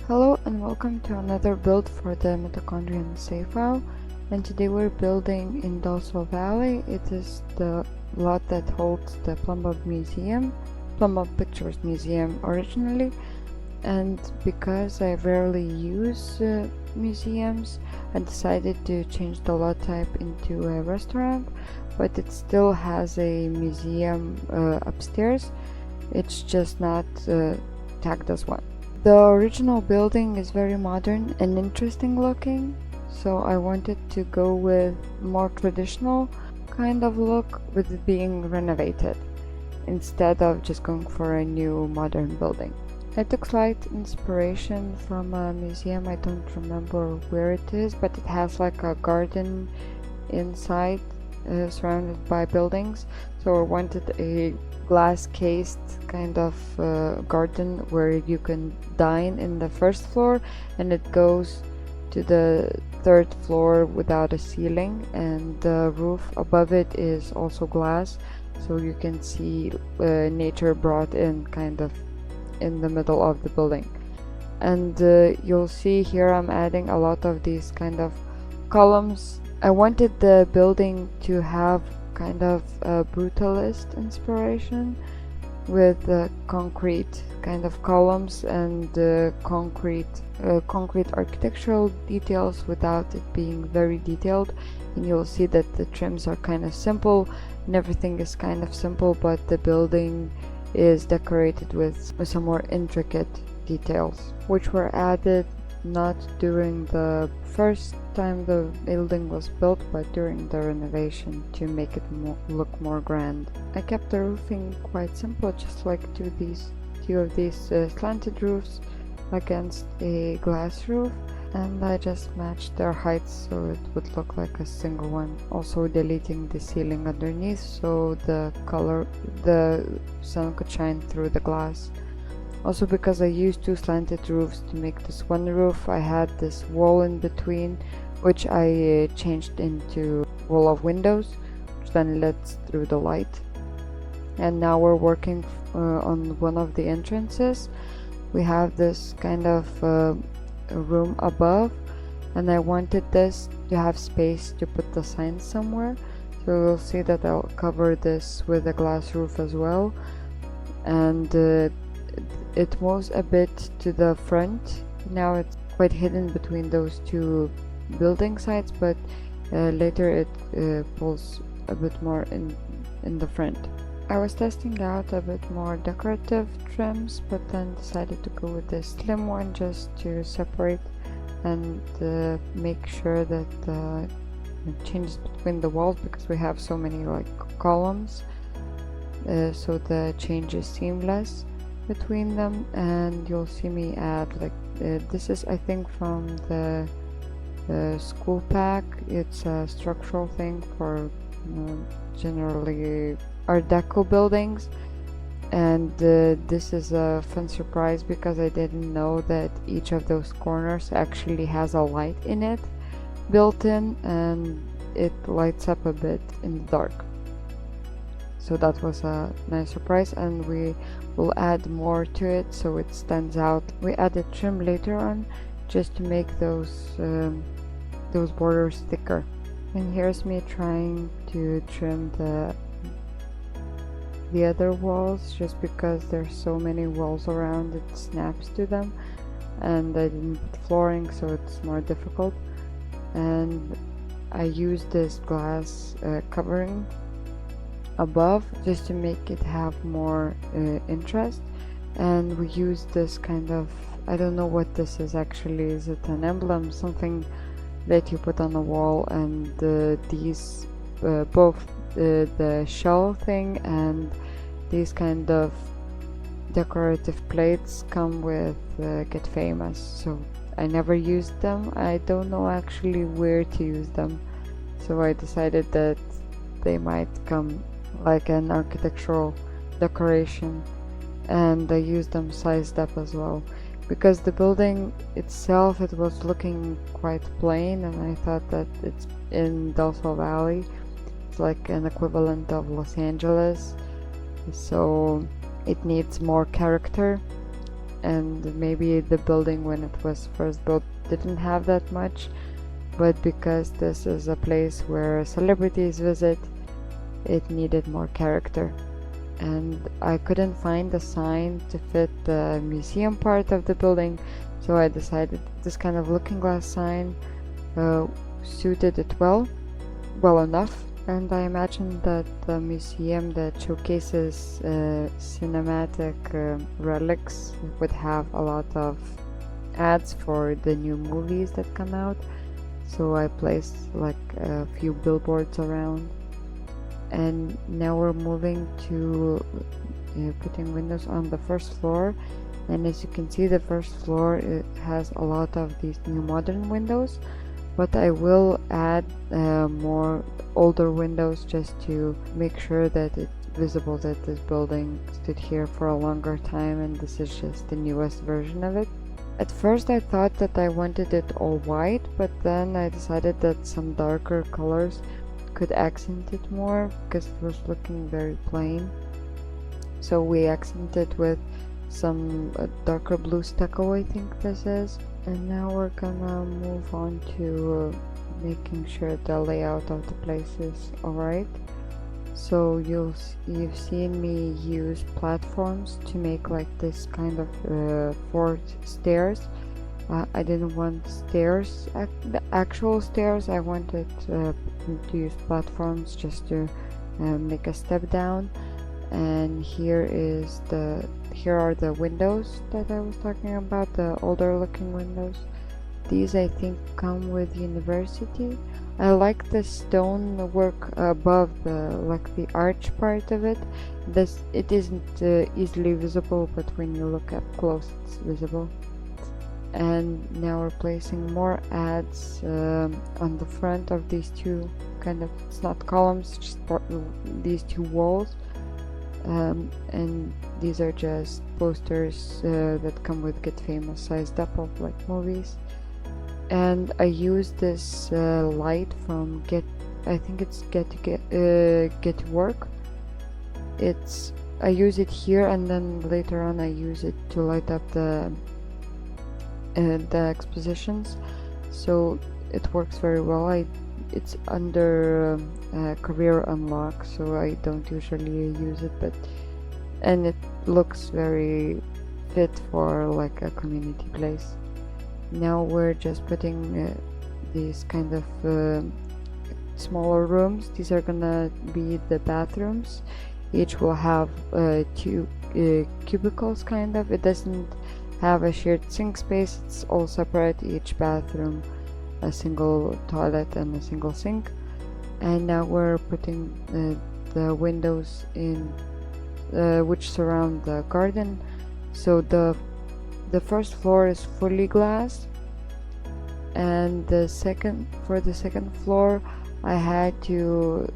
Hello and welcome to another build for the Mitochondrian save file, and today we're building in Dulce Valley. It is the lot that holds the Plum Pictures Museum originally, and because I rarely use museums, I decided to change the lot type into a restaurant, but it still has a museum upstairs. It's just not tagged as one. The original building is very modern and interesting looking, so I wanted to go with more traditional kind of look with it being renovated instead of just going for a new modern building. I took slight inspiration from a museum, I don't remember where it is, but it has like a garden inside surrounded by buildings, so I wanted a glass cased kind of garden where you can dine in the first floor and it goes to the third floor without a ceiling, and the roof above it is also glass, so you can see nature brought in kind of in the middle of the building. And you'll see here I'm adding a lot of these kind of columns. I wanted the building to have kind of a brutalist inspiration with concrete kind of columns and concrete architectural details without it being very detailed. And you'll see that the trims are kind of simple and everything is kind of simple, but the building is decorated with some more intricate details, which were added not during the first time the building was built, but during the renovation to make it look more grand. I kept the roofing quite simple, just like two of these slanted roofs against a glass roof, and I just matched their heights so it would look like a single one. Also deleting the ceiling underneath so the sun could shine through the glass. Also, because I used two slanted roofs to make this one roof, I had this wall in between, which I changed into wall of windows, which then lets through the light. And now we're working on one of the entrances. We have this kind of room above, and I wanted this to have space to put the sign somewhere. So you'll see that I'll cover this with a glass roof as well. And it moves a bit to the front. Now it's quite hidden between those two building sites, but later it pulls a bit more in the front. I was testing out a bit more decorative trims, but then decided to go with this slim one just to separate and make sure that it changes between the walls, because we have so many like columns, so the change is seamless between them. And you'll see me add like this is I think from the school pack. It's a structural thing for generally Art Deco buildings, and this is a fun surprise because I didn't know that each of those corners actually has a light in it built in, and it lights up a bit in the dark. So that was a nice surprise, and we will add more to it so it stands out. We added trim later on just to make those borders thicker. And here's me trying to trim the other walls, just because there's so many walls around it snaps to them, and I didn't put flooring, so it's more difficult. And I used this glass covering above just to make it have more interest, and we used this kind of, I don't know what this is actually. Is it an emblem, something that you put on the wall? And these both the shell thing and these kind of decorative plates come with Get Famous, so I never used them. I don't know actually where to use them, so I decided that they might come like an architectural decoration, and I used them sized up as well, because the building itself, it was looking quite plain, and I thought that it's in Dulce Valley, it's like an equivalent of Los Angeles, so it needs more character. and maybe the building when it was first built didn't have that much, but because this is a place where celebrities visit, it needed more character. And I couldn't find a sign to fit the museum part of the building, so I decided this kind of looking glass sign suited it well enough. And I imagined that the museum that showcases cinematic relics would have a lot of ads for the new movies that come out, so I placed like a few billboards around. And now we're moving to putting windows on the first floor, and as you can see, the first floor it has a lot of these new modern windows, but I will add more older windows just to make sure that it's visible that this building stood here for a longer time and this is just the newest version of it. At first I thought that I wanted it all white, but then I decided that some darker colors could accent it more because it was looking very plain. So we accented with some darker blue stucco, I think this is. And now we're gonna move on to making sure the layout of the place is alright. So you've seen me use platforms to make like this kind of fort stairs. I didn't want stairs, the actual stairs. I wanted to use platforms just to make a step down. And here are the windows that I was talking about, the older looking windows. These I think come with university. I like the stone work above the arch part of it. It isn't easily visible, but when you look up close it's visible. And now we're placing more ads on the front of these two it's not columns, just these two walls. And these are just posters that come with Get Famous sized up of like movies. And I use this light from Get to Work. I use it here, and then later on I use it to light up the expositions, so it works very well. It's under career unlock, so I don't usually use it, and it looks very fit for like a community place. Now we're just putting these kind of smaller rooms. These are gonna be the bathrooms. Each will have two cubicles kind of. It doesn't have a shared sink space, it's all separate, each bathroom a single toilet and a single sink. And now we're putting the windows in which surround the garden. So the first floor is fully glass, and for the second floor I had to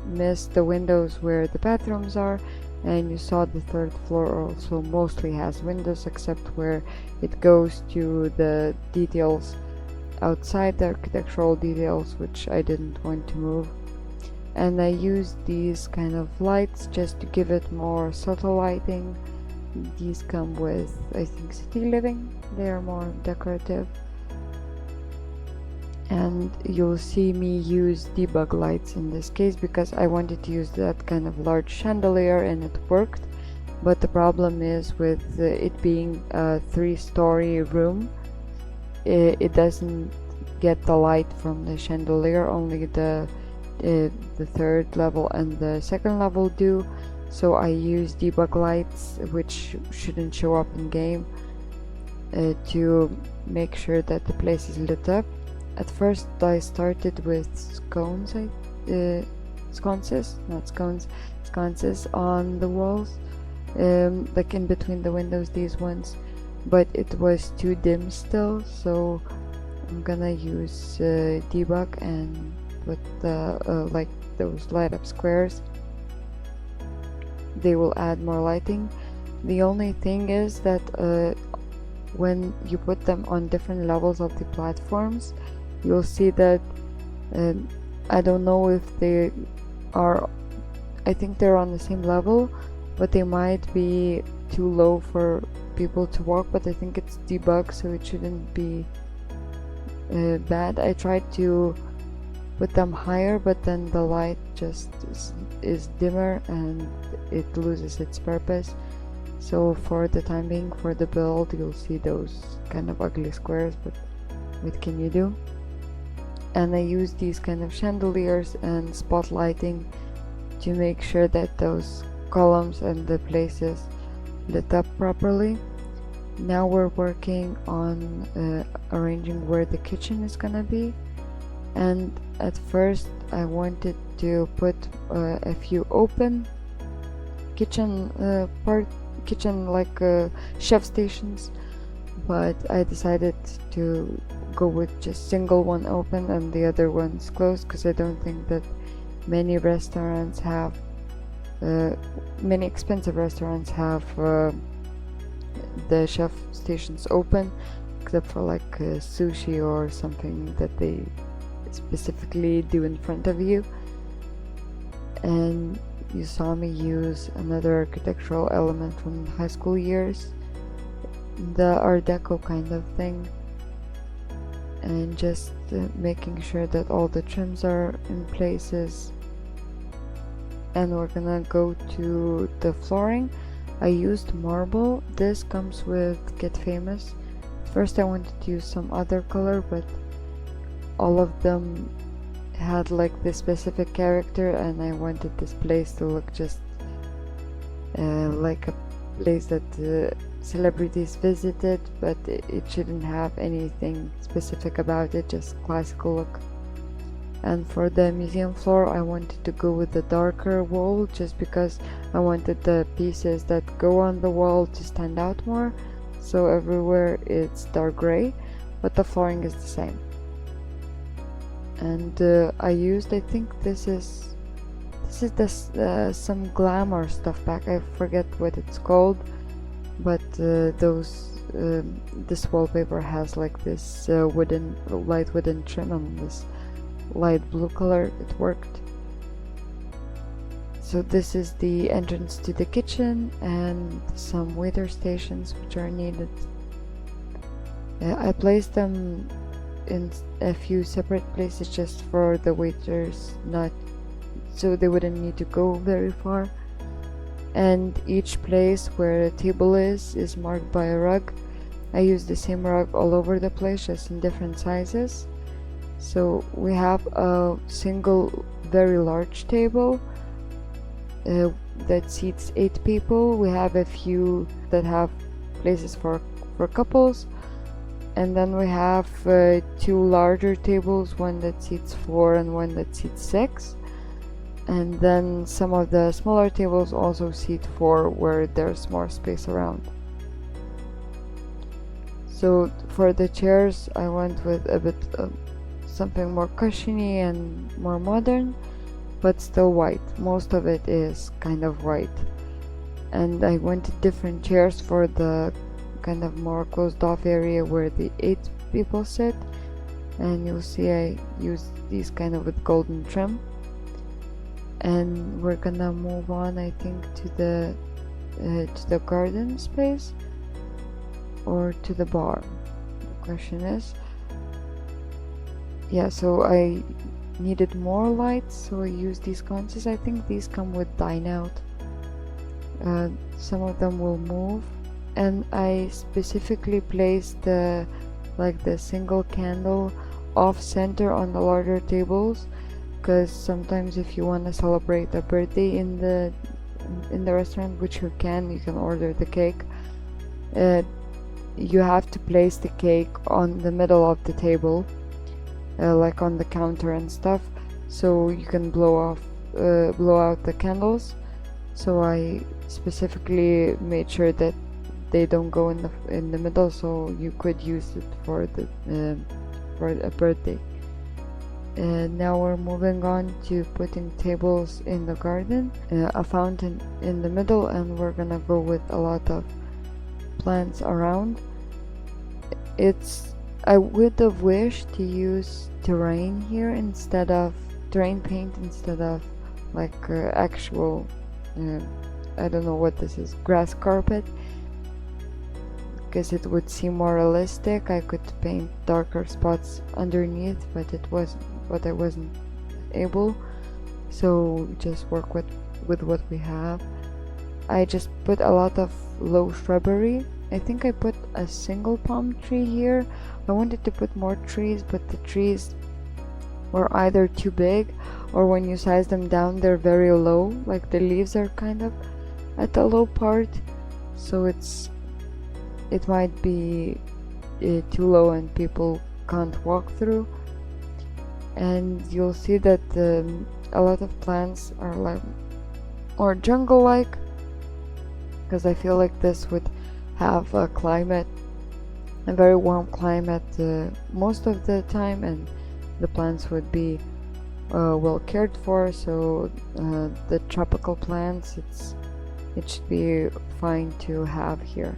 miss the windows where the bathrooms are. And you saw the third floor also mostly has windows, except where it goes to the details outside, the architectural details, which I didn't want to move. And I used these kind of lights just to give it more subtle lighting. These come with, I think, City Living. They are more decorative. And you'll see me use debug lights in this case because I wanted to use that kind of large chandelier, and it worked. But the problem is with it being a 3-story room, it doesn't get the light from the chandelier, only the third level and the second level do. So I use debug lights, which shouldn't show up in game, to make sure that the place is lit up. At first I started with sconces on the walls, like in between the windows, these ones, but it was too dim still, so I'm gonna use debug and put like those light up squares. They will add more lighting. The only thing is that when you put them on different levels of the platforms, you'll see that I don't know if they are, I think they're on the same level, but they might be too low for people to walk, but I think it's debugged, so it shouldn't be bad. I tried to put them higher, but then the light just is dimmer and it loses its purpose. So for the time being, for the build, you'll see those kind of ugly squares, but what can you do? And I use these kind of chandeliers and spotlighting to make sure that those columns and the places lit up properly. Now we're working on arranging where the kitchen is gonna be, and at first I wanted to put a few open kitchen like chef stations, but I decided to go with just single one open and the other ones closed, because I don't think that many restaurants have many expensive restaurants have the chef stations open, except for like sushi or something that they specifically do in front of you. And you saw me use another architectural element from high school years, the Art Deco kind of thing, and just making sure that all the trims are in places. And we're gonna go to the flooring. I used marble. This comes with Get Famous. First I wanted to use some other color, but all of them had like this specific character, and I wanted this place to look just like a place that celebrities visited, but it shouldn't have anything specific about it, just classical look. And for the museum floor, I wanted to go with the darker wall, just because I wanted the pieces that go on the wall to stand out more. So everywhere it's dark gray, but the flooring is the same. And I used, I think this is some glamour stuff back. I forget what it's called, but this wallpaper has like this light wooden trim on this light blue color. It worked. So this is the entrance to the kitchen and some waiter stations which are needed. I placed them in a few separate places just for the waiters, not so they wouldn't need to go very far. And each place where a table is marked by a rug. I use the same rug all over the place, just in different sizes. So we have a single very large table that seats 8 people. We have a few that have places for couples, and then we have 2 larger tables, one that seats 4 and one that seats 6. And then some of the smaller tables also seat 4, where there's more space around. So for the chairs, I went with a bit of something more cushiony and more modern, but still white. Most of it is kind of white. And I wanted different chairs for the kind of more closed off area where the 8 people sit. And you'll see I used these kind of with golden trim. And we're gonna move on, I think, to the garden space or to the bar. The question is, yeah, so I needed more lights, so I used these sconces. I think these come with dine out. Some of them will move, and I specifically placed the single candle off center on the larger tables, because sometimes if you want to celebrate a birthday in the restaurant, which you can order the cake, you have to place the cake on the middle of the table, like on the counter and stuff, so you can blow out the candles. So I specifically made sure that they don't go in the middle, so you could use it for a birthday. And now we're moving on to putting tables in the garden, a fountain in the middle, and we're gonna go with a lot of plants around. I would have wished to use terrain here instead of terrain paint, instead of like actual I don't know what this is, grass carpet, because it would seem more realistic. I could paint darker spots underneath, but I wasn't able, so just work with what we have. I just put a lot of low shrubbery. I think I put a single palm tree here. I wanted to put more trees, but the trees were either too big, or when you size them down they're very low, like the leaves are kind of at the low part, so it might be too low and people can't walk through. And you'll see that a lot of plants are like or jungle-like, because I feel like this would have a very warm climate most of the time, and the plants would be well cared for. So the tropical plants, it should be fine to have here.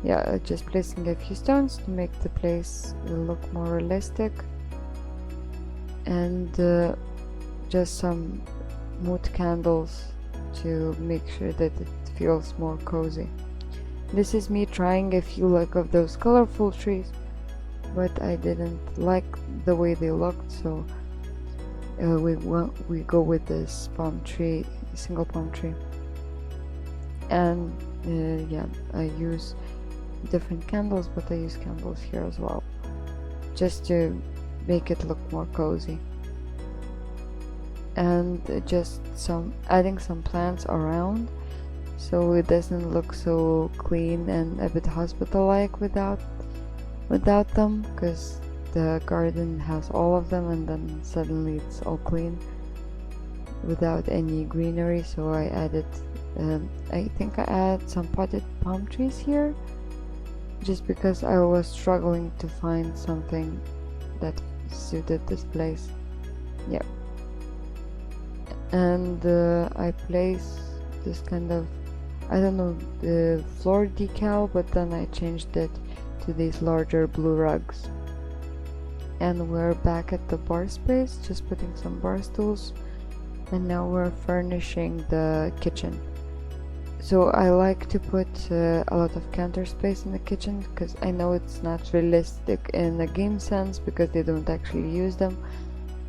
Yeah, just placing a few stones to make the place look more realistic, and just some mood candles to make sure that it feels more cozy. This is me trying a few of those colorful trees, but I didn't like the way they looked, so we go with this palm tree, single palm tree. And yeah, I use different candles, but I use candles here as well, just to make it look more cozy. And just adding some plants around, so it doesn't look so clean and a bit hospital-like without them, because the garden has all of them and then suddenly it's all clean without any greenery. So I added I think I add some potted palm trees here, just because I was struggling to find something that suited this place. Yep. And I place this kind of, I don't know, the floor decal, but then I changed it to these larger blue rugs. And we're back at the bar space, just putting some bar stools, and now we're furnishing the kitchen. So I like to put a lot of counter space in the kitchen, because I know it's not realistic in a game sense because they don't actually use them,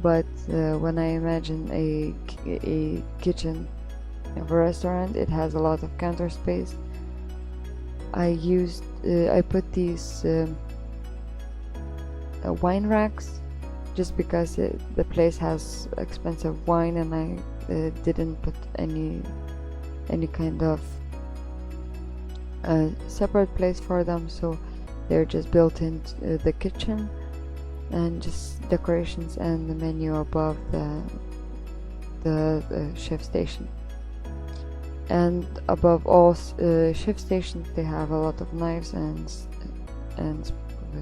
but when I imagine a kitchen of a restaurant, it has a lot of counter space. I put these wine racks, just because the place has expensive wine, and I didn't put any kind of separate place for them, so they're just built into the kitchen, and just decorations and the menu above the chef station. And above all chef stations, they have a lot of knives and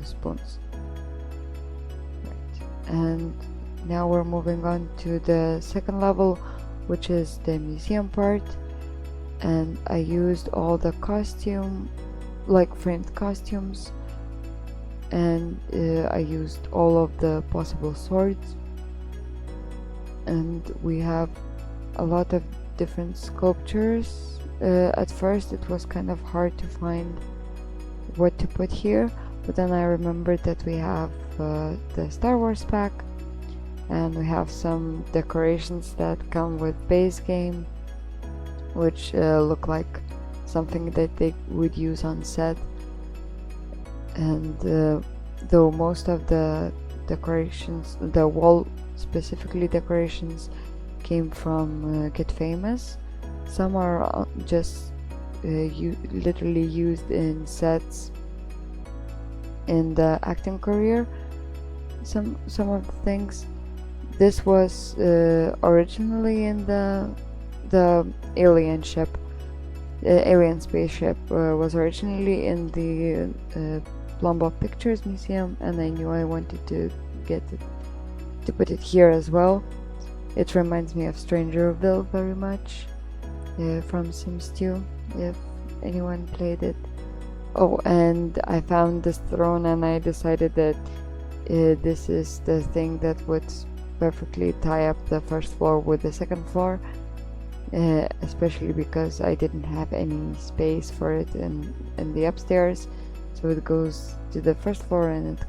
spoons. Right. And now we're moving on to the second level, which is the museum part. And I used all the framed costumes, and I used all of the possible swords, and we have a lot of different sculptures. At first it was kind of hard to find what to put here, but then I remembered that we have the Star Wars pack, and we have some decorations that come with base game, which look like something that they would use on set. And though most of the decorations, the wall specifically decorations, came from Get Famous, some are just literally used in sets in the acting career. Some of the things. This was originally in the alien ship. The alien spaceship was originally in the Plumbo Pictures Museum, and I knew I wanted to get it, to put it here as well. It reminds me of Strangerville very much, from Sims 2, if anyone played it. Oh, and I found this throne, and I decided that this is the thing that would perfectly tie up the first floor with the second floor. especially because I didn't have any space for it in the upstairs. So it goes to the first floor, and it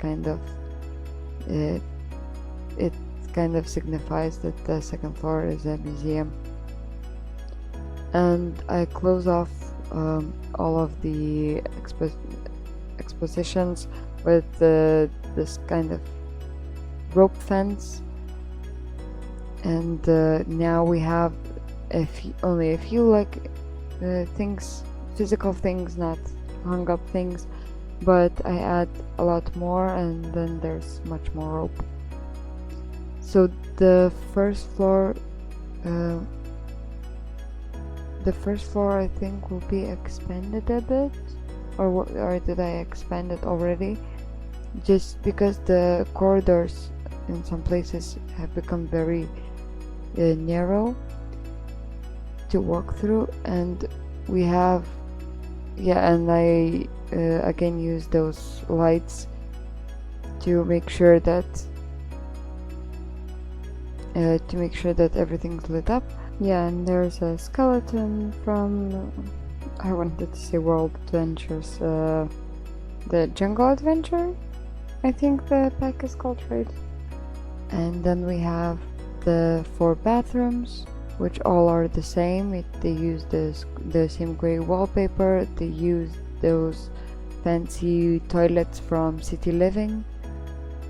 kind of signifies that the second floor is a museum. And I close off all of the expositions with this kind of rope fence, and now we have only a few like things, physical things, not hung up things, but I add a lot more, and then there's much more rope. So the first floor I think will be expanded a bit, or did I expand it already? Just because the corridors in some places have become very narrow to walk through, and we have and I again use those lights to make sure that everything's lit up. And there's a skeleton from, I wanted to say World Adventures, the Jungle Adventure, I think the pack is called, right? And then we have the 4 bathrooms, which all are the same. They use the same gray wallpaper. They use those fancy toilets from City Living,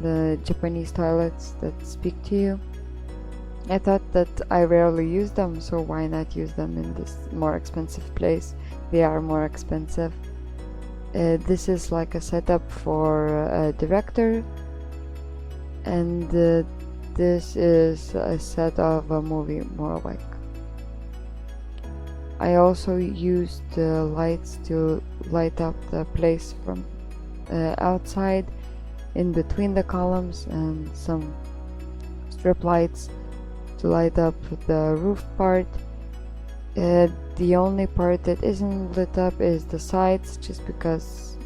the Japanese toilets that speak to you. I thought that I rarely use them, so why not use them in this more expensive place? They are more expensive. This is like a setup for a director, and this is a set of a movie, more like. I also used the lights to light up the place from outside, in between the columns, and some strip lights to light up the roof part. The only part that isn't lit up is the sides, just because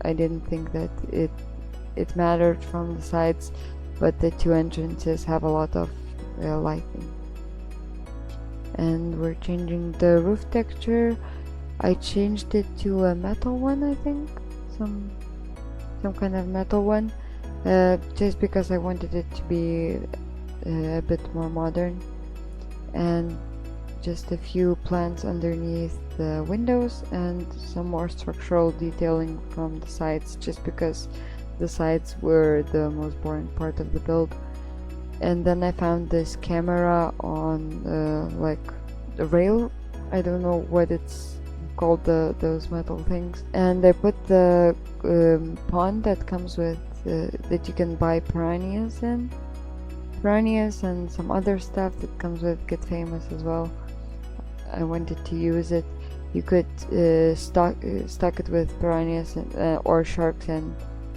I didn't think that it mattered from the sides, but the 2 entrances have a lot of lighting. And we're changing the roof texture. I changed it to a metal one, I think, some kind of metal one, just because I wanted it to be a bit more modern, and just a few plants underneath the windows, and some more structural detailing from the sides, just because the sides were the most boring part of the build. And then I found this camera on like the rail, I don't know what it's called, those metal things, and I put the pond that comes with that you can buy piranhas and some other stuff that comes with Get Famous as well. I wanted to use it. You could stock it with piranhas or sharks, and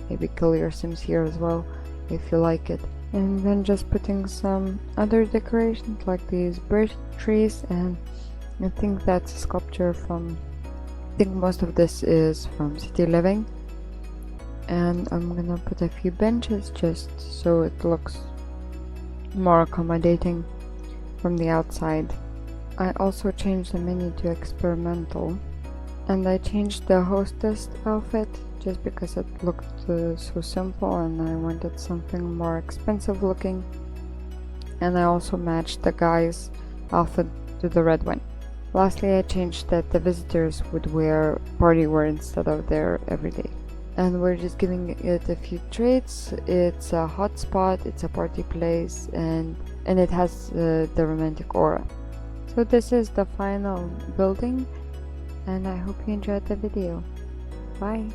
maybe kill your Sims here as well if you like it. And then just putting some other decorations like these birch trees, and I think that's a sculpture from, I think most of this is from City Living. And I'm gonna put a few benches just so it looks more accommodating from the outside. I also changed the menu to experimental, and I changed the hostess outfit just because it looked so simple, and I wanted something more expensive looking. And I also matched the guy's outfit to the red one. Lastly, I changed that the visitors would wear party wear instead of their everyday. And we're just giving it a few traits. It's a hot spot, it's a party place, and it has the romantic aura. So this is the final building, and I hope you enjoyed the video. Bye!